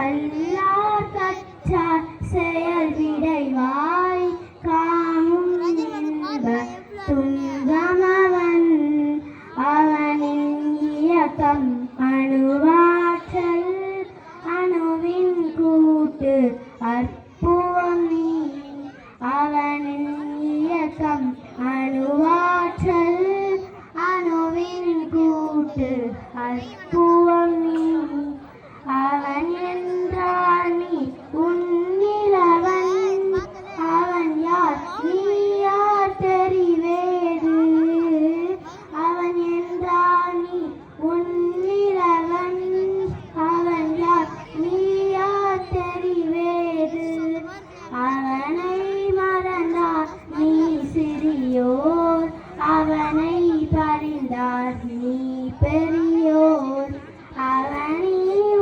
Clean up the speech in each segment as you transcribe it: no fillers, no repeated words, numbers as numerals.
கல்லார் கற்றார் செயல் விடைவாய் காமும் இன்ப துன்பமவன் அவனின் இயக்கம் அணுவாற்றல் அணுவின் கூட்டு அற்புதம் நீ அவனின் இயக்கம் அணுவாற்றல் அணுவின் கூட்டு அற்புதம் நீ அவன் என்றால் நீ உன்னிலவன் அவன் யார் நீ யார் தெரிவேது அவன் என்றால் நீ உன்னிலவன் அவன் யார் நீ யார் தெரிவேது அவனை மறந்தார் நீ சிறியோர் அவனை பறிந்தார் நீ பெரியோர் அவனை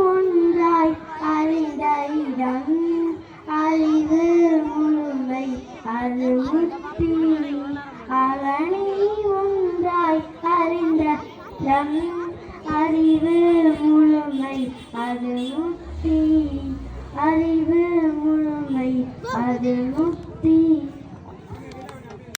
ஒன்றாய் அறிந்த இடம் அறிவு முழுமை அது முக்தி அவனை ஒன்றாய் அறிந்த இடம் அறிவு முழுமை அது முக்தி அறிவு முழுமை அது முக்தி